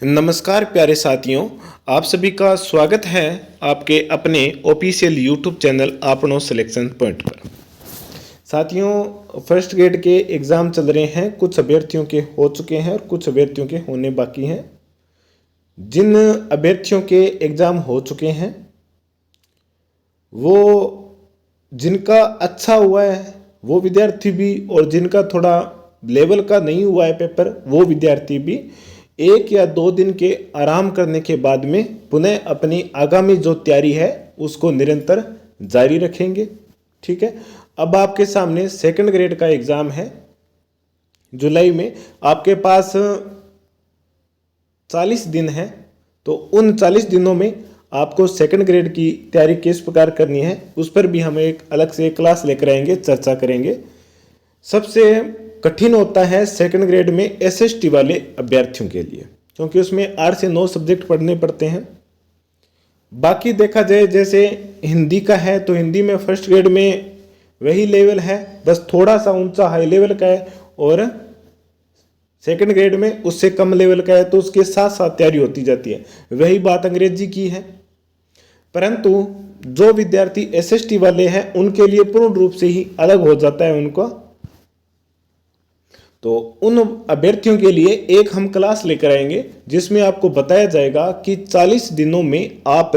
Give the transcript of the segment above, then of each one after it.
नमस्कार प्यारे साथियों, आप सभी का स्वागत है आपके अपने ऑफिशियल यूट्यूब चैनल आपनो सिलेक्शन पॉइंट पर। साथियों, फर्स्ट ग्रेड के एग्ज़ाम चल रहे हैं। कुछ अभ्यर्थियों के हो चुके हैं और कुछ अभ्यर्थियों के होने बाकी हैं। जिन अभ्यर्थियों के एग्ज़ाम हो चुके हैं वो जिनका अच्छा हुआ है वो विद्यार्थी भी, और जिनका थोड़ा लेवल का नहीं हुआ है पेपर, वो विद्यार्थी भी 1 या 2 दिन के आराम करने के बाद में पुनः अपनी आगामी जो तैयारी है उसको निरंतर जारी रखेंगे। ठीक है, अब आपके सामने सेकंड ग्रेड का एग्ज़ाम है जुलाई में। आपके पास 40 दिन है, तो उन 40 दिनों में आपको सेकंड ग्रेड की तैयारी किस प्रकार करनी है उस पर भी हम एक अलग से क्लास लेकर आएंगे, चर्चा करेंगे। सबसे कठिन होता है सेकंड ग्रेड में एसएसटी वाले अभ्यर्थियों के लिए, क्योंकि उसमें 8 से 9 सब्जेक्ट पढ़ने पड़ते हैं। बाकी देखा जाए जैसे हिंदी का है तो हिंदी में फर्स्ट ग्रेड में वही लेवल है, बस थोड़ा सा ऊंचा हाई लेवल का है, और सेकंड ग्रेड में उससे कम लेवल का है, तो उसके साथ साथ तैयारी होती जाती है। वही बात अंग्रेजी की है, परंतु जो विद्यार्थी एसएसटी वाले हैं उनके लिए पूर्ण रूप से ही अलग हो जाता है उनका। तो उन अभ्यर्थियों के लिए एक हम क्लास लेकर आएंगे जिसमें आपको बताया जाएगा कि 40 दिनों में आप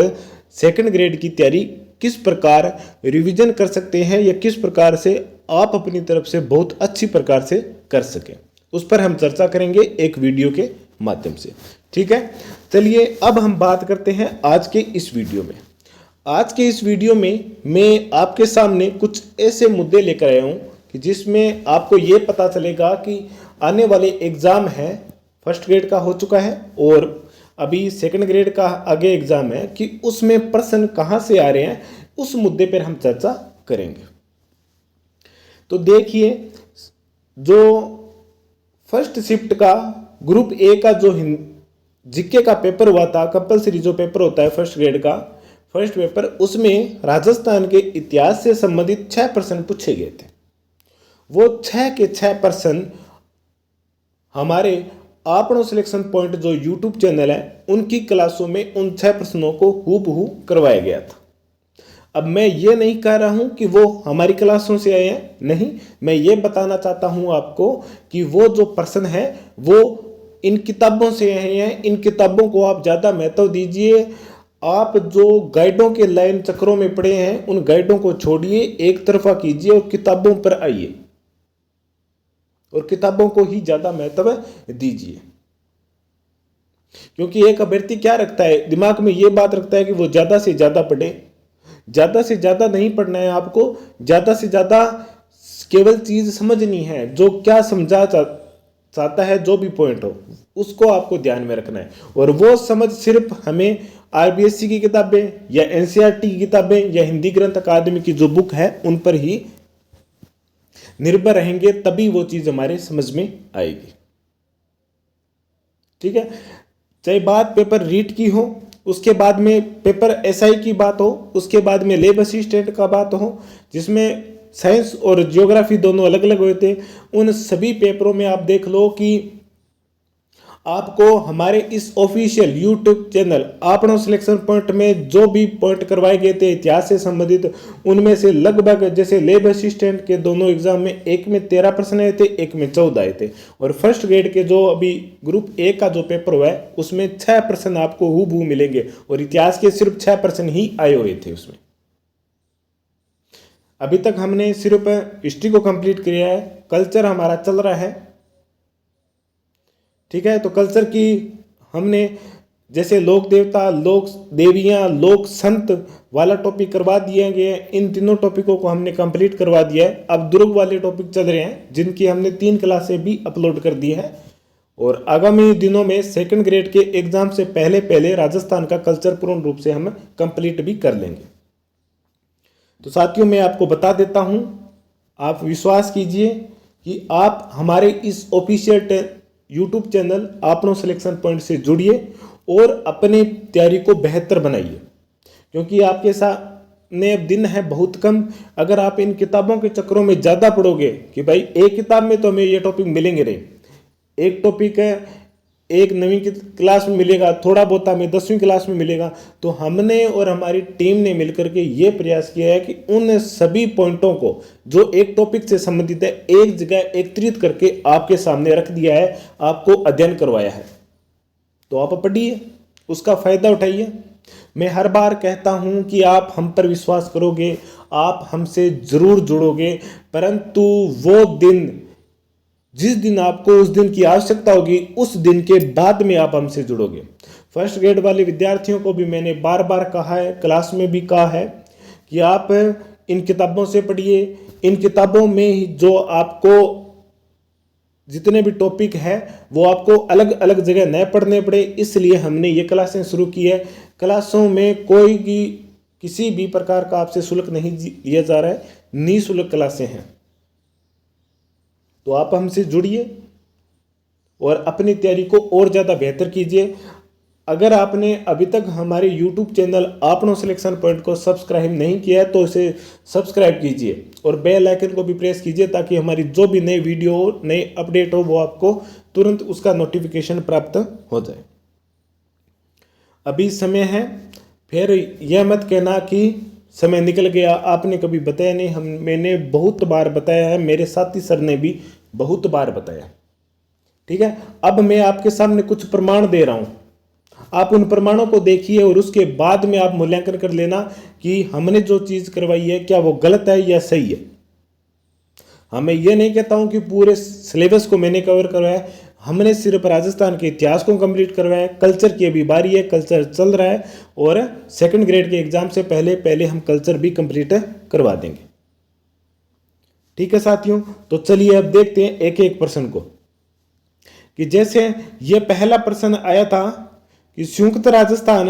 सेकंड ग्रेड की तैयारी किस प्रकार रिवीजन कर सकते हैं, या किस प्रकार से आप अपनी तरफ से बहुत अच्छी प्रकार से कर सकें, उस पर हम चर्चा करेंगे एक वीडियो के माध्यम से। ठीक है, चलिए अब हम बात करते हैं आज के इस वीडियो में। आज के इस वीडियो में मैं आपके सामने कुछ ऐसे मुद्दे लेकर आया हूं कि जिसमें आपको ये पता चलेगा कि आने वाले एग्ज़ाम है, फर्स्ट ग्रेड का हो चुका है और अभी सेकंड ग्रेड का आगे एग्ज़ाम है, कि उसमें प्रश्न कहाँ से आ रहे हैं, उस मुद्दे पर हम चर्चा करेंगे। तो देखिए, जो फर्स्ट शिफ्ट का ग्रुप ए का जो जीके का पेपर हुआ था, कंपलसरी जो पेपर होता है फर्स्ट ग्रेड का फर्स्ट पेपर, उसमें राजस्थान के इतिहास से संबंधित 6 प्रश्न पूछे गए थे। वो 6 के 6 प्रश्न हमारे आपनो सिलेक्शन पॉइंट जो यूट्यूब चैनल है उनकी क्लासों में उन 6 प्रश्नों को हूबहू करवाया गया था। अब मैं ये नहीं कह रहा हूं कि वो हमारी क्लासों से आए हैं, नहीं, मैं ये बताना चाहता हूं आपको कि वो जो प्रश्न है वो इन किताबों से आए हैं। इन किताबों को आप ज़्यादा महत्व दीजिए। आप जो गाइडों के लाइन चक्रों में पड़े हैं उन गाइडों को छोड़िए, एक तरफा कीजिए और किताबों पर आइए, और किताबों को ही ज़्यादा महत्व दीजिए। क्योंकि एक अभ्यर्थी क्या रखता है दिमाग में, ये बात रखता है कि वो ज़्यादा से ज़्यादा पढ़े। ज़्यादा से ज़्यादा नहीं पढ़ना है आपको, ज़्यादा से ज़्यादा केवल चीज़ समझनी है। जो क्या समझा चाहता है, जो भी पॉइंट हो उसको आपको ध्यान में रखना है, और वो समझ सिर्फ हमें आरबीएससी की किताबें या एनसीईआरटी की किताबें या हिंदी ग्रंथ अकादमी की जो बुक है उन पर ही निर्भर रहेंगे, तभी वो चीज़ हमारे समझ में आएगी। ठीक है, चाहे बात पेपर रीट की हो, उसके बाद में पेपर एसआई की बात हो, उसके बाद में लेब असिस्टेंट का बात हो, जिसमें साइंस और ज्योग्राफी दोनों अलग अलग हुए थे, उन सभी पेपरों में आप देख लो कि आपको हमारे इस ऑफिशियल यूट्यूब चैनल आपनो सिलेक्शन पॉइंट में जो भी पॉइंट करवाए गए थे इतिहास से संबंधित, उनमें से लगभग, जैसे लेब असिस्टेंट के दोनों एग्जाम में एक में 13 प्रश्न आए थे, एक में 14 आए थे, और फर्स्ट ग्रेड के जो अभी ग्रुप ए का जो पेपर हुआ है उसमें 6 प्रश्न आपको हूबहू मिलेंगे, और इतिहास के सिर्फ 6 प्रश्न ही आए हुए थे उसमें। अभी तक हमने सिर्फ हिस्ट्री को कंप्लीट किया है, कल्चर हमारा चल रहा है। ठीक है, तो कल्चर की हमने जैसे लोक देवता, लोक देवियाँ, लोक संत वाला टॉपिक करवा दिए गए। इन तीनों टॉपिकों को हमने कंप्लीट करवा दिया है। अब दुर्ग वाले टॉपिक चल रहे हैं जिनकी हमने 3 क्लासें भी अपलोड कर दी है, और आगामी दिनों में सेकंड ग्रेड के एग्जाम से पहले पहले राजस्थान का कल्चर पूर्ण रूप से हम कंप्लीट भी कर लेंगे। तो साथियों, मैं आपको बता देता हूं, आप विश्वास कीजिए कि आप हमारे इस ऑफिशियल यूट्यूब चैनल आपनो सिलेक्शन पॉइंट से जुड़िए और अपने तैयारी को बेहतर बनाइए, क्योंकि आपके सामने अब दिन है बहुत कम। अगर आप इन किताबों के चक्रों में ज़्यादा पढ़ोगे कि भाई एक किताब में तो हमें ये टॉपिक मिलेंगे नहीं, एक टॉपिक है एक 9वीं की क्लास में मिलेगा, थोड़ा बहुत हमें 10वीं क्लास में मिलेगा। तो हमने और हमारी टीम ने मिलकर के ये प्रयास किया है कि उन सभी पॉइंटों को जो एक टॉपिक से संबंधित है एक जगह एकत्रित करके आपके सामने रख दिया है, आपको अध्ययन करवाया है। तो आप पढ़िए, उसका फायदा उठाइए। मैं हर बार कहता हूं कि आप हम पर विश्वास करोगे, आप हमसे जरूर जुड़ोगे, परंतु वो दिन, जिस दिन आपको उस दिन की आवश्यकता होगी, उस दिन के बाद में आप हमसे जुड़ोगे। फर्स्ट ग्रेड वाले विद्यार्थियों को भी मैंने बार बार कहा है, क्लास में भी कहा है कि आप इन किताबों से पढ़िए। इन किताबों में जो आपको जितने भी टॉपिक है वो आपको अलग अलग जगह न पढ़ने पड़े, इसलिए हमने ये क्लासें शुरू की है। क्लासों में कोई भी किसी भी प्रकार का आपसे शुल्क नहीं लिया जा रहा है, निःशुल्क क्लासें हैं। तो आप हमसे जुड़िए और अपनी तैयारी को और ज़्यादा बेहतर कीजिए। अगर आपने अभी तक हमारे YouTube चैनल आपनो सिलेक्शन पॉइंट को सब्सक्राइब नहीं किया है तो इसे सब्सक्राइब कीजिए और बेल आइकन को भी प्रेस कीजिए, ताकि हमारी जो भी नई वीडियो हो, नई अपडेट हो, वो आपको तुरंत उसका नोटिफिकेशन प्राप्त हो जाए। अभी समय है, फिर यह मत कहना कि समय निकल गया, आपने कभी बताया नहीं। मैंने बहुत बार बताया है, मेरे साथी सर ने भी बहुत बार बताया। ठीक है, अब मैं आपके सामने कुछ प्रमाण दे रहा हूं, आप उन प्रमाणों को देखिए और उसके बाद में आप मूल्यांकन कर लेना कि हमने जो चीज करवाई है क्या वो गलत है या सही है। मैं ये नहीं कहता हूं कि पूरे सिलेबस को मैंने कवर करवाया है, हमने सिर्फ राजस्थान के इतिहास को कंप्लीट करवाया है। कल्चर की अभी बारी है, कल्चर चल रहा है और सेकंड ग्रेड के एग्जाम से पहले पहले हम कल्चर भी कंप्लीट करवा देंगे। ठीक है साथियों, तो चलिए अब देखते हैं एक एक प्रश्न को। कि जैसे ये पहला प्रश्न आया था कि संयुक्त राजस्थान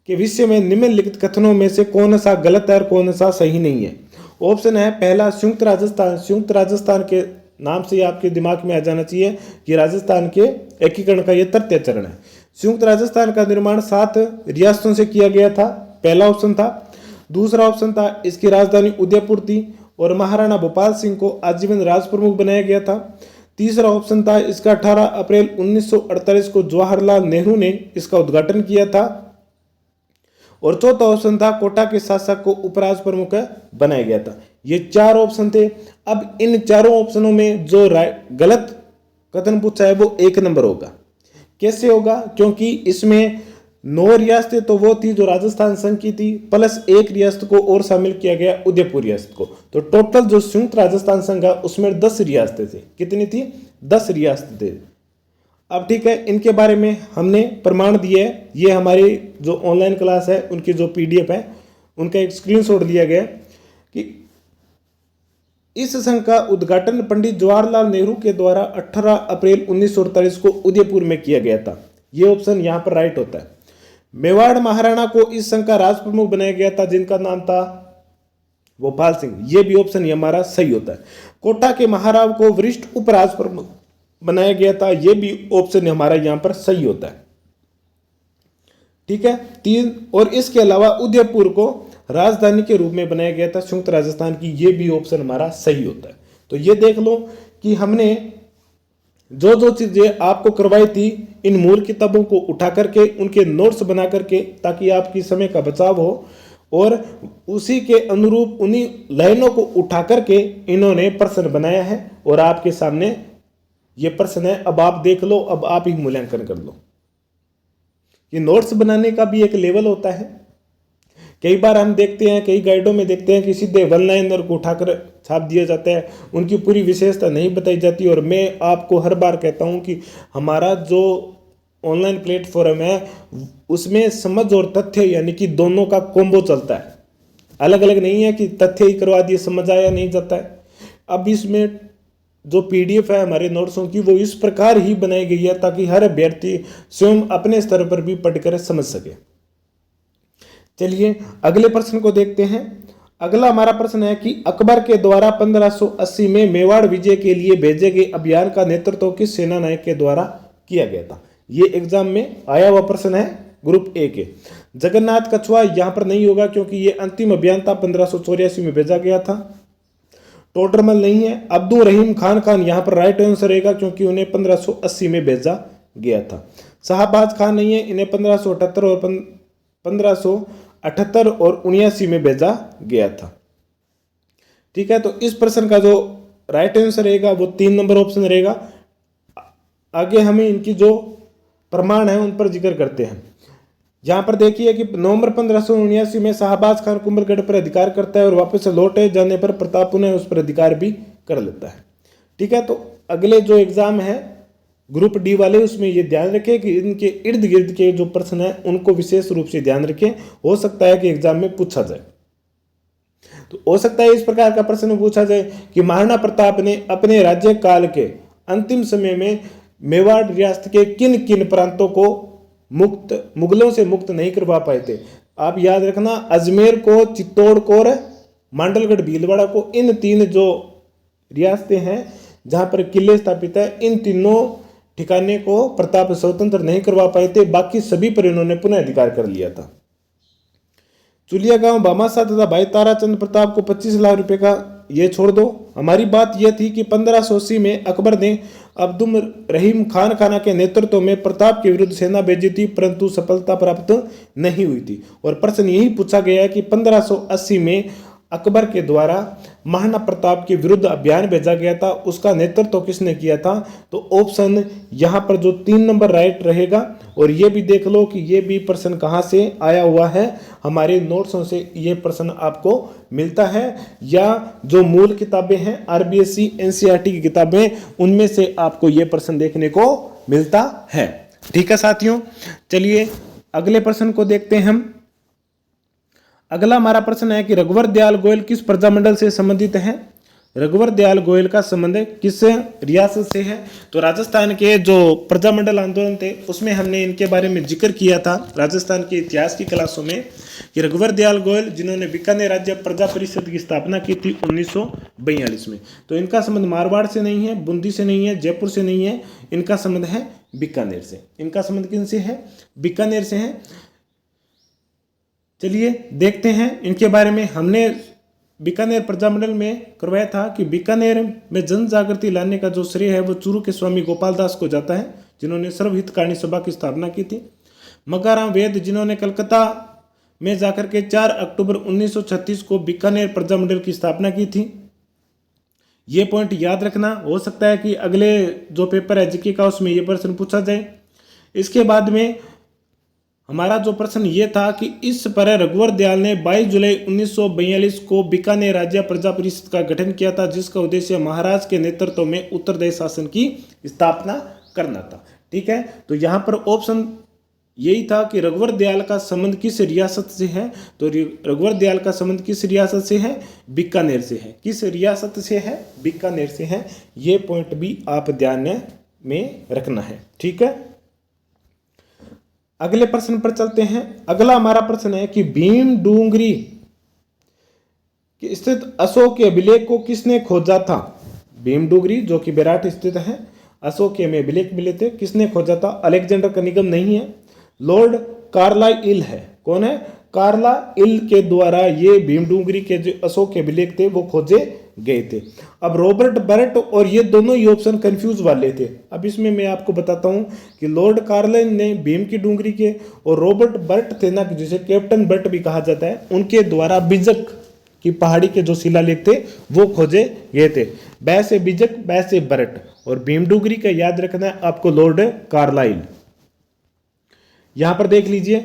के विषय में निम्नलिखित कथनों में से कौन सा गलत है और कौन सा सही नहीं है। ऑप्शन है पहला संयुक्त राजस्थान। संयुक्त राजस्थान के नाम से आपके दिमाग में आ जाना चाहिए कि राजस्थान के एकीकरण का यह तृतीय चरण है। संयुक्त राजस्थान का निर्माण 7 रियासतों से किया गया था, पहला ऑप्शन था। दूसरा ऑप्शन था इसकी राजधानी उदयपुर थी और महाराणा भोपाल सिंह को आजीवन राजप्रमुख बनाया गया था। तीसरा ऑप्शन था इसका 18 अप्रैल 1948 को जवाहरलाल नेहरू ने इसका उद्घाटन किया था। और चौथा ऑप्शन था कोटा के शासक को उपराज प्रमुख बनाया गया था। ये 4 ऑप्शन थे। अब इन चारों ऑप्शनों में जो गलत कथन पूछा है वो 1 नंबर होगा। कैसे होगा? क्योंकि इसमें 9 रियासतें तो वो थी जो राजस्थान संघ की थी, प्लस 1 रियासत को और शामिल किया गया, उदयपुर रियासत को। तो टोटल जो संयुक्त राजस्थान संघ है उसमें 10 रियासतें थी। कितनी थी? 10 रियासतें थी। अब ठीक है, इनके बारे में हमने प्रमाण दिए है। ये हमारी जो ऑनलाइन क्लास है उनकी जो PDF है उनका एक स्क्रीनशॉट दिया गया कि इस संघ का उद्घाटन पंडित जवाहरलाल नेहरू के द्वारा 18 अप्रैल 1948 को उदयपुर में किया गया था। ये ऑप्शन यहाँ पर राइट होता है। मेवाड़ महाराणा को इस संघ का राज प्रमुख बनाया गया था जिनका नाम था भोपाल सिंह। ये भी ऑप्शन ये हमारा सही होता है। कोटा के महाराव को वरिष्ठ उपराज प्रमुख बनाया गया था। ये भी ऑप्शन हमारा यहां पर सही होता है। ठीक है, 3। और इसके अलावा उदयपुर को राजधानी के रूप में बनाया गया था संयुक्त राजस्थान की। ये भी ऑप्शन हमारा सही होता है। तो ये देख लो कि हमने जो जो चीजें आपको करवाई थी इन मूल किताबों को उठा करके उनके नोट्स बना करके, ताकि आपकी समय का बचाव हो, और उसी के अनुरूप उन्हीं लाइनों को उठा करके इन्होंने प्रश्न बनाया है और आपके सामने ये प्रश्न है। अब आप देख लो, अब आप ही मूल्यांकन कर लो। ये नोट्स बनाने का भी एक लेवल होता है। कई बार हम देखते हैं, कई गाइडों में देखते हैं कि सीधे वन लाइनर को उठाकर छाप दिया जाता है, उनकी पूरी विशेषता नहीं बताई जाती। और मैं आपको हर बार कहता हूं कि हमारा जो ऑनलाइन प्लेटफॉर्म है उसमें समझ और तथ्य यानी कि दोनों का कॉम्बो चलता है। अलग अलग नहीं है कि तथ्य ही करवा दिए, समझ आया नहीं जाता है। अब इसमें जो PDF है हमारे नोट्सों की वो इस प्रकार ही बनाई गई है ताकि हर अभ्यर्थी स्वयं अपने स्तर पर भी पढ़कर समझ सके। चलिए अगले प्रश्न को देखते हैं। अगला हमारा प्रश्न है कि अकबर के द्वारा 1580 में मेवाड़ विजय के लिए भेजे गए अभियान का नेतृत्व किस सेना नायक के द्वारा किया गया था? ये एग्जाम में आया हुआ प्रश्न है, ग्रुप A के। जगन्नाथ कछुआ यहां पर नहीं होगा क्योंकि ये अंतिम अभियान था, 1584 में भेजा गया था। टोडरमल नहीं है। अब्दुल रहीम खान यहाँ पर राइट आंसर रहेगा क्योंकि उन्हें 1580 में भेजा गया था। शाहबाज खान नहीं है, इन्हें 1578 और 79 में भेजा गया था। ठीक है, तो इस प्रश्न का जो राइट आंसर रहेगा वो 3 नंबर ऑप्शन रहेगा। आगे हमें इनकी जो प्रमाण है उन पर जिक्र करते हैं। यहाँ पर देखिए कि नवंबर 1579 में शाहबाज खान कुंभलगढ़ पर अधिकार करता है और वापस लौटे जाने पर प्रताप पुनः उस पर अधिकार भी कर लेता है। ठीक है, तो अगले जो एग्जाम है ग्रुप डी वाले, उसमें ये ध्यान रखें कि इनके इर्द गिर्द के जो प्रश्न है उनको विशेष रूप से ध्यान रखें, हो सकता है कि एग्जाम में पूछा जाए। तो हो सकता है इस प्रकार का प्रश्न पूछा जाए कि महाराणा प्रताप ने अपने राज्य काल के अंतिम समय में मेवाड़ रियासत के किन किन प्रांतों को मुगलों से मुक्त नहीं करवा पाए थे। आप याद रखना, अजमेर को, चित्तौड़ को और मांडलगढ़ भीलवाड़ा को, इन 3 जो रियासतें हैं जहां पर किले स्थापित है, इन तीनों ठिकाने को प्रताप स्वतंत्र नहीं करवा पाए थे, बाकी सभी पर इन्होंने पुनः अधिकार कर लिया था। चुलिया गांव भामाशाह तथा भाई ताराचंद प्रताप को 25 लाख रुपए का ये छोड़ दो। हमारी बात यह थी कि 1580 में अकबर ने अब्दुल रहीम खान के नेतृत्व में प्रताप के विरुद्ध सेना भेजी थी, परंतु सफलता प्राप्त नहीं हुई थी। और प्रश्न यही पूछा गया है कि 1580 में अकबर के द्वारा महाराणा प्रताप के विरुद्ध अभियान भेजा गया था, उसका नेतृत्व किसने किया था। तो ऑप्शन यहाँ पर जो 3 नंबर राइट रहेगा। और ये भी देख लो कि ये भी प्रश्न कहाँ से आया हुआ है, हमारे नोट्सों से ये प्रश्न आपको मिलता है, या जो मूल किताबें हैं आरबीएससी एनसीईआरटी की किताबें, उनमें से आपको ये प्रश्न देखने को मिलता है। ठीक है साथियों, चलिए अगले प्रश्न को देखते हैं हम। अगला हमारा प्रश्न है कि रघुवर दयाल गोयल किस प्रजामंडल से संबंधित है। रघुवर दयाल गोयल का संबंध किस रियासत से है। तो राजस्थान के जो प्रजामंडल आंदोलन थे उसमें हमने इनके बारे में जिक्र किया था राजस्थान के इतिहास की क्लासों में, कि रघुवर दयाल गोयल जिन्होंने बीकानेर राज्य प्रजा परिषद की स्थापना की थी 1942 में। तो इनका संबंध मारवाड़ से नहीं है, बूंदी से नहीं है, जयपुर से नहीं है, इनका संबंध है बीकानेर से। इनका संबंध किन से है, बीकानेर से है। चलिए देखते हैं इनके बारे में। हमने बीकानेर प्रजामंडल में करवाया था कि बीकानेर में जन जागृति लाने का जो श्रेय है वो चूरू के स्वामी गोपाल दास को जाता है, जिन्होंने सर्वहितकारिणी सभा की स्थापना की थी। मगाराम वेद जिन्होंने कलकत्ता में जाकर के 4 अक्टूबर 1936 को बीकानेर प्रजामंडल की स्थापना की थी। ये पॉइंट याद रखना, हो सकता है कि अगले जो पेपर है जीके का उसमें ये प्रश्न पूछा जाए। इसके बाद में हमारा जो प्रश्न ये था कि इस पर रघुवर दयाल ने 22 जुलाई 1942 को बीकानेर राज्य प्रजा परिषद का गठन किया था, जिसका उद्देश्य महाराज के नेतृत्व में उत्तरदायी शासन की स्थापना करना था। ठीक है, तो यहाँ पर ऑप्शन यही था कि रघुवर दयाल का संबंध किस रियासत से है। तो रघुवर दयाल का संबंध किस रियासत से है, बीकानेर से है। किस रियासत से है, बीकानेर से है। ये पॉइंट भी आप ध्यान में रखना है। ठीक है, अगले प्रश्न पर चलते हैं। अगला हमारा प्रश्न है कि भीम डूंगरी स्थित अशोक के अभिलेख को किसने खोजा था। भीम डूंगरी जो कि बेराट स्थित है, अशोक के में अभिलेख मिले थे, किसने खोजा था। अलेक्जेंडर कनिंघम नहीं है, लॉर्ड कार्लाइल है। कौन है, कार्लाइल के द्वारा ये भीम डूंगरी के जो अशोक के अभिलेख थे वो खोजे गए थे। अब रॉबर्ट बर्ट और ये दोनों ही ऑप्शन कंफ्यूज वाले थे। अब इसमें मैं आपको बताता हूं कि लॉर्ड कार्लाइल ने भीम की डूंगरी के, और रॉबर्ट बर्ट थे ना, जिसे कैप्टन बर्ट भी कहा जाता है, उनके द्वारा बिजक की पहाड़ी के जो शिलालेख थे वो खोजे गए थे। वैसे बिजक वैसे बर्ट, और भीम डूंगरी का याद रखना है आपको लॉर्ड कार्लाइल। यहां पर देख लीजिए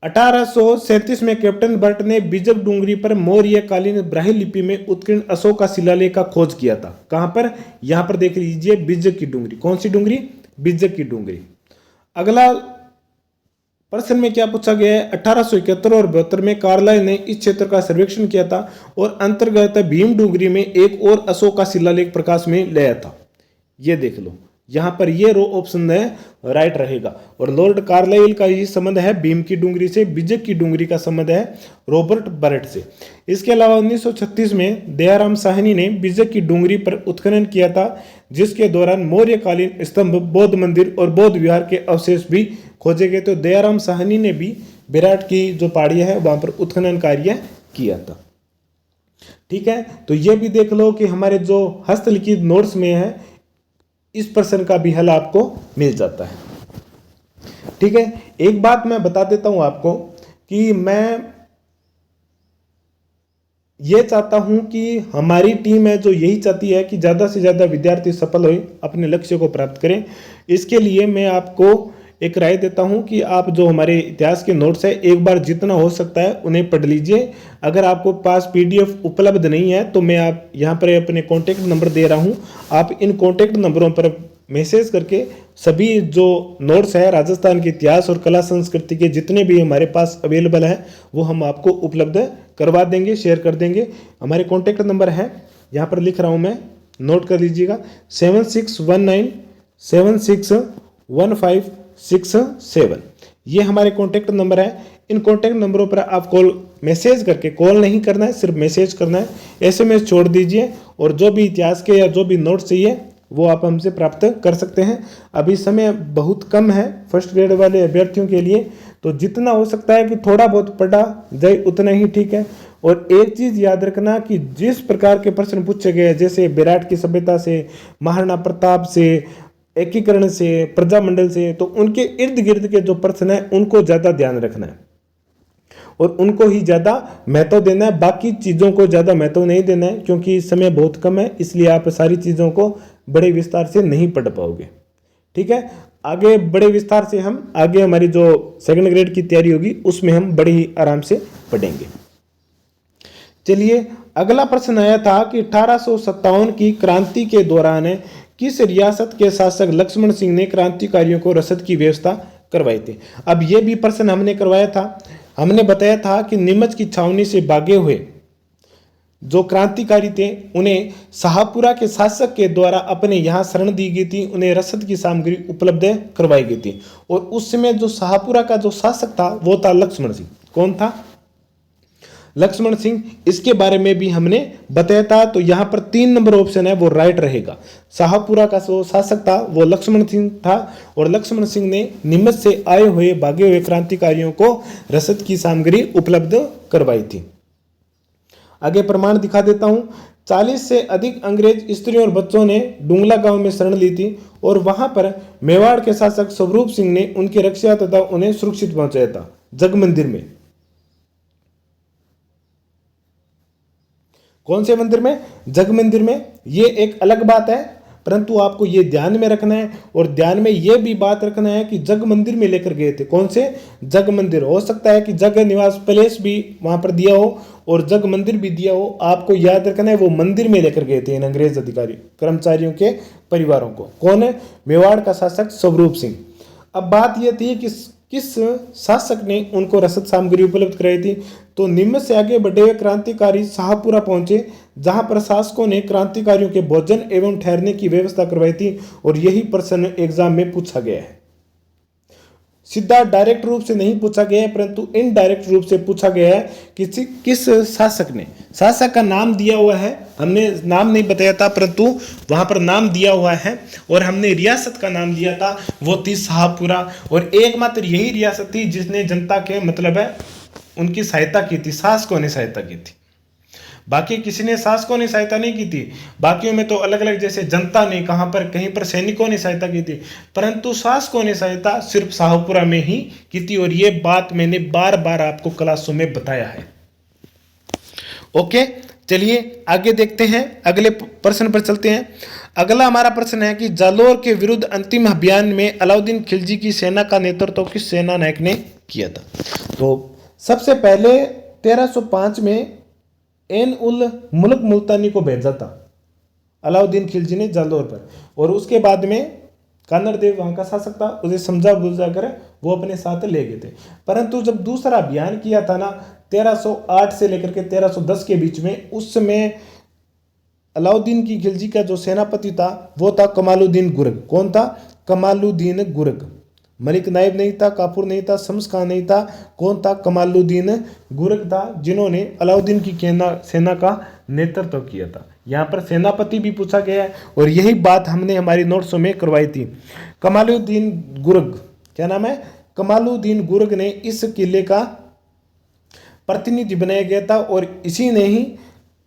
1837 में कैप्टन बर्ट ने बिजक डूंगरी पर मौर्य कालीन ब्राह्मी लिपि में उत्कीर्ण अशोक का शिलालेख का खोज किया था। कहां पर, यहां पर देख लीजिए बिजक की डूंगरी। कौन सी डूंगरी, बिजक की डूंगरी। अगला प्रश्न में क्या पूछा गया है, 1871 और 72 में कार्लाइल ने इस क्षेत्र का सर्वेक्षण किया था और अंतर्गत भीम डूंगरी में एक और अशोक का शिलालेख प्रकाश में लाया था। ये देख लो, यहां पर ये रो ऑप्शन है राइट रहेगा। और लॉर्ड कार्लाइल का ये संबंध है भीम की डूंगरी से, बिजक की डूंगरी का संबंध है रॉबर्ट बर्ट से। इसके अलावा 1936 में दयाराम साहनी ने बिजक की डूंगरी पर उत्खनन किया था, जिसके दौरान मौर्यकालीन स्तंभ, बौद्ध मंदिर और बौद्ध विहार के अवशेष भी खोजे गए। तो दयाराम साहनी ने भी विराट की जो पहाड़ियां है वहां पर उत्खनन कार्य किया था। ठीक है, तो ये भी देख लो कि हमारे जो हस्तलिखित नोट्स में है इस प्रश्न का भी हल आपको मिल जाता है। ठीक है, एक बात मैं बता देता हूं आपको कि मैं ये चाहता हूं कि हमारी टीम है जो यही चाहती है कि ज़्यादा से ज़्यादा विद्यार्थी सफल हों, अपने लक्ष्य को प्राप्त करें। इसके लिए मैं आपको एक राय देता हूं कि आप जो हमारे इतिहास के नोट्स है एक बार जितना हो सकता है उन्हें पढ़ लीजिए। अगर आपको पास पीडीएफ उपलब्ध नहीं है तो मैं आप यहाँ पर अपने कॉन्टैक्ट नंबर दे रहा हूँ, आप इन कॉन्टैक्ट नंबरों पर मैसेज करके सभी जो नोट्स है राजस्थान के इतिहास और कला संस्कृति के जितने भी हमारे पास अवेलेबल है वो हम आपको उपलब्ध करवा देंगे, शेयर कर देंगे। हमारे कॉन्टैक्ट नंबर है, यहाँ पर लिख रहा हूँ मैं, नोट कर लीजिएगा, 7619761567। ये हमारे कॉन्टैक्ट नंबर है। इन कॉन्टैक्ट नंबरों पर आप कॉल मैसेज करके, कॉल नहीं करना है, सिर्फ मैसेज करना है, एसएमएस छोड़ दीजिए और जो भी इतिहास के या जो भी नोट चाहिए वो आप हमसे प्राप्त कर सकते हैं। अभी समय बहुत कम है फर्स्ट ग्रेड वाले अभ्यर्थियों के लिए, तो जितना हो सकता है कि थोड़ा बहुत पढ़ा जाए उतना ही ठीक है। और एक चीज़ याद रखना कि जिस प्रकार के प्रश्न पूछे गए, जैसे विराट की सभ्यता से, महाराणा प्रताप से, एकीकरण से, प्रजामंडल से, तो उनके इर्द गिर्द के जो प्रश्न है उनको ज़्यादा ध्यान रखना है और उनको ही ज़्यादा महत्व देना है। बाकी चीज़ों को ज़्यादा महत्व नहीं देना है क्योंकि समय बहुत कम है, इसलिए आप सारी चीज़ों को बड़े विस्तार से नहीं पढ़ पाओगे। ठीक है, आगे बड़े विस्तार से हम आगे हमारी जो सेकंड ग्रेड की तैयारी होगी उसमें हम बड़े ही आराम से पढ़ेंगे। चलिए, अगला प्रश्न आया था कि 1857 की क्रांति के दौरान किस रियासत के शासक लक्ष्मण सिंह ने क्रांतिकारियों को रसद की व्यवस्था करवाई थी। अब यह भी प्रश्न हमने करवाया था। हमने बताया था कि नीमच की छावनी से भागे हुए जो क्रांतिकारी थे उन्हें शाहपुरा के शासक के द्वारा अपने यहाँ शरण दी गई थी, उन्हें रसद की सामग्री उपलब्ध करवाई गई थी। और उस समय जो शाहपुरा का जो शासक था वो था लक्ष्मण सिंह। कौन था? लक्ष्मण सिंह। इसके बारे में भी हमने बताया था, तो यहाँ पर 3 नंबर ऑप्शन है वो राइट रहेगा। शाहपुरा का जो शासक था वो लक्ष्मण सिंह था और लक्ष्मण सिंह ने नीमच से आए हुए भागे हुए क्रांतिकारियों को रसद की सामग्री उपलब्ध करवाई थी। आगे प्रमाण दिखा देता हूं। 40 से अधिक अंग्रेज स्त्रियों और बच्चों ने डुंगला गांव में शरण ली थी और वहां पर मेवाड़ के शासक स्वरूप सिंह ने उनकी रक्षा तथा उन्हें सुरक्षित पहुंचाया था जग मंदिर में। कौन से मंदिर में? जग मंदिर में। ये एक अलग बात है, परंतु आपको ये ध्यान में रखना है और ध्यान में ये भी बात रखना है कि जग मंदिर में लेकर गए थे। कौन से? जग मंदिर। हो सकता है कि जग निवास पैलेस भी वहां पर दिया हो और जग मंदिर भी दिया हो। आपको याद रखना है वो मंदिर में लेकर गए थे इन अंग्रेज अधिकारी कर्मचारियों के परिवारों को। कौन है? मेवाड़ का शासक स्वरूप सिंह। अब बात यह थी कि किस शासक ने उनको रसद सामग्री उपलब्ध कराई थी। तो नीमच से आगे बढ़े हुए क्रांतिकारी शाहपुरा पहुंचे, जहां पर शासकों ने क्रांतिकारियों के भोजन एवं ठहरने की व्यवस्था करवाई थी। और यही प्रश्न एग्जाम में पूछा गया है। सीधा डायरेक्ट रूप से नहीं पूछा गया है, परंतु इनडायरेक्ट रूप से पूछा गया है कि किस शासक ने। शासक का नाम दिया हुआ है, हमने नाम नहीं बताया था परंतु वहां पर नाम दिया हुआ है और हमने रियासत का नाम दिया था, वो थी शाहपुरा। और एकमात्र यही रियासत थी जिसने जनता के मतलब है उनकी सहायता की थी, शासकों ने सहायता की थी। बाकी किसी ने शासकों ने सहायता नहीं की थी। बाकियों में तो अलग अलग, जैसे जनता ने कहां पर, कहीं पर सैनिकों ने सहायता की थी, परंतु शासकों ने सहायता सिर्फ शाहपुरा में ही की थी। और ये बात मैंने बार बार आपको क्लासों में बताया है। ओके, चलिए आगे देखते हैं, अगले प्रश्न पर चलते हैं। अगला हमारा प्रश्न है कि जालोर के विरुद्ध अंतिम अभियान में अलाउद्दीन खिलजी की सेना का नेतृत्व किस सेना नायक ने किया था। तो सबसे पहले 1305 में एन उल मुल्क मुल्तानी को भेजा था अलाउद्दीन खिलजी ने जालोर पर, और उसके बाद में कानर देव वहां का शासक था, उसे समझा बुझा कर वो अपने साथ ले गए थे। परंतु जब दूसरा अभियान किया था ना 1308 से लेकर के 1310 के बीच में, उस समय अलाउद्दीन की खिलजी का जो सेनापति था वो था कमालुद्दीन गुरग। कौन था? कमालुद्दीन गुरग। मलिक नायब नहीं था, काफूर नहीं था, शम्स खान नहीं था। कौन था? कमालुद्दीन गुरग था, जिन्होंने अलाउद्दीन की सेना का नेतृत्व किया था। यहाँ पर सेनापति भी पूछा गया है और यही बात हमने हमारी नोट्सों में करवाई थी। कमालुद्दीन गुरग, क्या नाम है? कमालुद्दीन गुरग ने इस किले का प्रतिनिधि बनाया गया था और इसी ने ही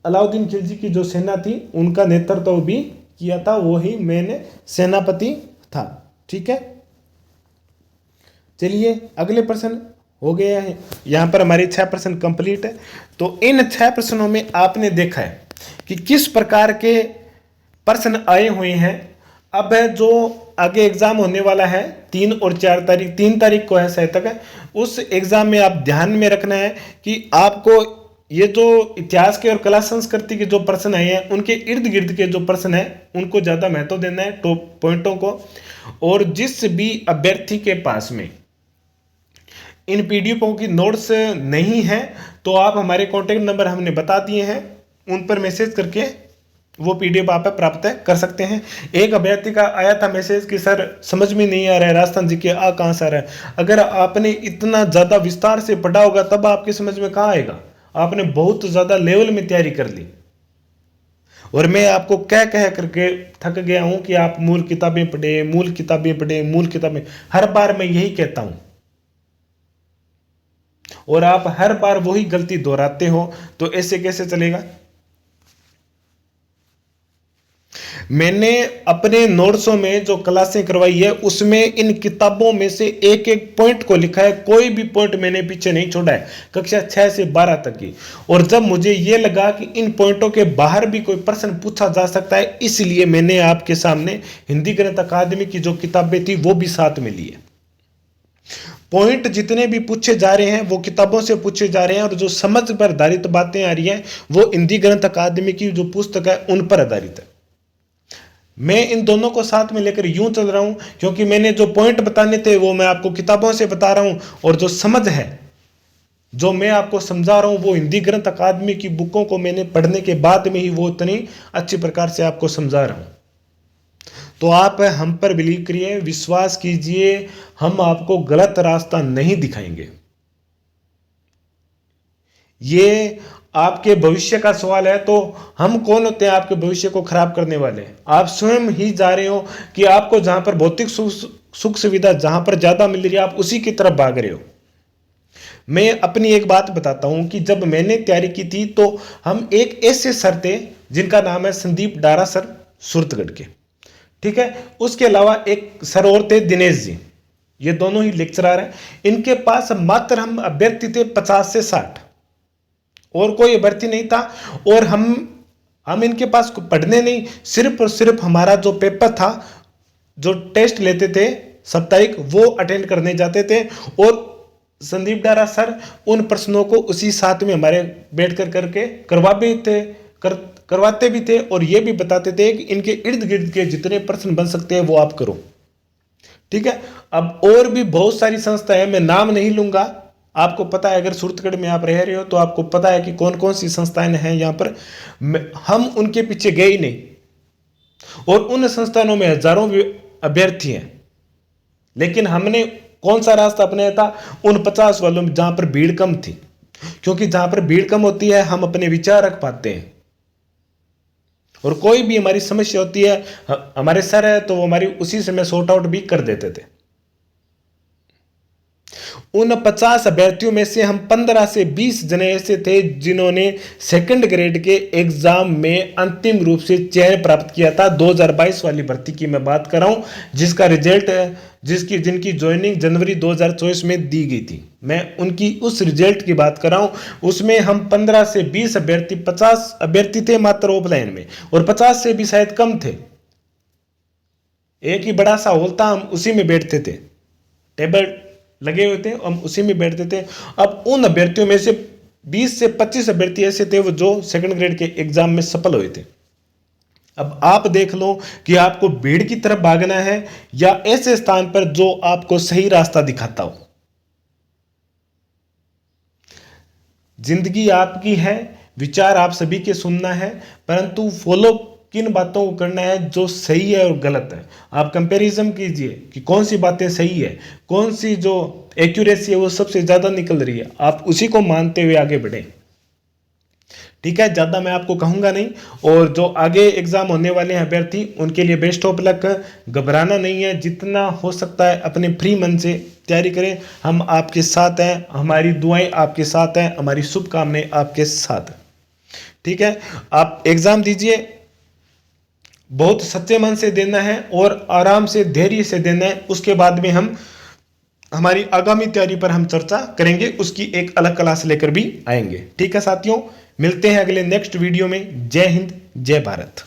अलाउद्दीन खिलजी की जो सेना थी उनका नेतृत्व भी किया था, वही मेन सेनापति था। ठीक है, चलिए अगले प्रश्न हो गया है। यहाँ पर हमारी 6 प्रश्न कंप्लीट है। तो इन 6 प्रश्नों में आपने देखा है कि किस प्रकार के प्रश्न आए हुए हैं। अब जो आगे एग्जाम होने वाला है 3 और 4 तारीख, 3 तारीख को है शायद तक है, उस एग्जाम में आप ध्यान में रखना है कि आपको ये जो इतिहास के और कला संस्कृति के जो प्रश्न आए हैं उनके इर्द गिर्द के जो प्रश्न है उनको ज़्यादा महत्व देना है, टॉप पॉइंटों को। और जिस भी अभ्यर्थी के पास में इन पीडीएफों की नोट्स नहीं है तो आप हमारे कॉन्टेक्ट नंबर हमने बता दिए हैं, उन पर मैसेज करके वो पीडीएफ आप प्राप्त कर सकते हैं। एक अभ्यर्थी का आया था मैसेज कि सर समझ में नहीं आ रहा है राजस्थान जी के आ कहाँ से आ रहा है। अगर आपने इतना ज़्यादा विस्तार से पढ़ा होगा तब आपकी समझ में कहाँ आएगा, आपने बहुत ज़्यादा लेवल में तैयारी कर ली। और मैं आपको कह करके थक गया हूँ कि आप मूल किताबें पढ़े, मूल किताबें पढ़े, मूल किताबें, हर बार मैं यही कहता हूँ और आप हर बार वही गलती दोहराते हो, तो ऐसे कैसे चलेगा। मैंने अपने नोट्सों में जो क्लासें करवाई है उसमें इन किताबों में से एक एक पॉइंट को लिखा है, कोई भी पॉइंट मैंने पीछे नहीं छोड़ा है, कक्षा 6 से 12 तक की। और जब मुझे यह लगा कि इन पॉइंटों के बाहर भी कोई प्रश्न पूछा जा सकता है, इसलिए मैंने आपके सामने हिंदी गणित अकादमी की जो किताबें थी वो भी साथ में ली है। पॉइंट जितने भी पूछे जा रहे हैं वो किताबों से पूछे जा रहे हैं, और जो समझ पर आधारित बातें आ रही हैं वो हिंदी गणित अकादमी की जो पुस्तक है उन पर आधारित है। मैं इन दोनों को साथ में लेकर यूं चल रहा हूं क्योंकि मैंने जो पॉइंट बताने थे वो मैं आपको किताबों से बता रहा हूं, और जो समझ है जो मैं आपको समझा रहा हूं वो हिंदी गणित अकादमी की बुकों को मैंने पढ़ने के बाद में ही वो इतनी अच्छी प्रकार से आपको समझा रहा हूं। तो आप हम पर बिलीव करिए, विश्वास कीजिए, हम आपको गलत रास्ता नहीं दिखाएंगे। ये आपके भविष्य का सवाल है, तो हम कौन होते हैं आपके भविष्य को खराब करने वाले। आप स्वयं ही जा रहे हो कि आपको जहां पर भौतिक सुख सुविधा जहां पर ज्यादा मिल रही है आप उसी की तरफ भाग रहे हो। मैं अपनी एक बात बताता हूं कि जब मैंने तैयारी की थी तो हम एक ऐसे सर थे जिनका नाम है संदीप डारा सर, सूरतगढ़ के, ठीक है। उसके अलावा एक सर और थे दिनेश जी, ये दोनों ही लेक्चरर हैं। इनके पास मात्र हम अभ्यर्थी थे 50 से 60, और कोई अभ्यर्थी नहीं था। और हम इनके पास पढ़ने नहीं, सिर्फ और सिर्फ हमारा जो पेपर था, जो टेस्ट लेते थे साप्ताहिक, वो अटेंड करने जाते थे। और संदीप डारा सर उन प्रश्नों को उसी साथ में हमारे बैठ कर करके करवाते भी थे, और ये भी बताते थे कि इनके इर्द गिर्द के जितने प्रश्न बन सकते हैं वो आप करो, ठीक है। अब और भी बहुत सारी संस्थाएं, मैं नाम नहीं लूंगा, आपको पता है, अगर सूरतगढ़ में आप रह रहे हो तो आपको पता है कि कौन कौन सी संस्थाएं हैं यहाँ पर। हम उनके पीछे गए ही नहीं, और उन संस्थानों में हजारों अभ्यर्थी हैं, लेकिन हमने कौन सा रास्ता अपनाया था, उन 50 वालों में जहां पर भीड़ कम थी। क्योंकि जहां पर भीड़ कम होती है हम अपने विचार रख पाते हैं, और कोई भी हमारी समस्या होती है, हमारे सर है तो वो हमारी उसी समय सॉर्ट आउट भी कर देते थे। उन 50 अभ्यर्थियों में से हम 15 से 20 जने ऐसे थे जिन्होंने सेकंड ग्रेड के एग्जाम में अंतिम रूप से चयन प्राप्त किया था। 2022 वाली भर्ती की मैं बात कर रहा हूं, जिसका रिजल्ट जिनकी ज्वाइनिंग जनवरी 2024 में दी गई थी, मैं उनकी उस रिजल्ट की बात कर रहा हूं। उसमें हम 15 से 20 अभ्यर्थी, 50 अभ्यर्थी थे मात्र ऑफलाइन में, और 50 से भी शायद कम थे। एक ही बड़ा सा हॉल था, हम उसी में बैठते थे, टेबल लगे हुए थे, हम उसी में बैठते थे। अब उन अभ्यर्थियों में से 20 से 25 अभ्यर्थी ऐसे थे वो जो सेकंड ग्रेड के एग्जाम में सफल हुए थे। अब आप देख लो कि आपको भीड़ की तरफ भागना है या ऐसे स्थान पर जो आपको सही रास्ता दिखाता हो। जिंदगी आपकी है, विचार आप सभी के सुनना है, परंतु फॉलो किन बातों को करना है जो सही है और गलत है। आप कंपैरिजन कीजिए कि कौन सी बातें सही है, कौन सी जो एक्यूरेसी है वो सबसे ज्यादा निकल रही है, आप उसी को मानते हुए आगे बढ़े, ठीक है। ज्यादा मैं आपको कहूंगा नहीं। और जो आगे एग्जाम होने वाले हैं अभ्यर्थी, उनके लिए बेस्ट ऑफ लक। घबराना नहीं है, जितना हो सकता है अपने फ्री मन से तैयारी करें। हम आपके साथ हैं, हमारी दुआएं आपके साथ हैं, हमारी शुभकामनाएं आपके साथ हैं, ठीक है, आप एग्जाम दीजिए, बहुत सच्चे मन से देना है और आराम से धैर्य से देना है। उसके बाद में हम हमारी आगामी तैयारी पर हम चर्चा करेंगे, उसकी एक अलग क्लास लेकर भी आएंगे। ठीक है साथियों, मिलते हैं अगले नेक्स्ट वीडियो में। जय हिंद, जय भारत।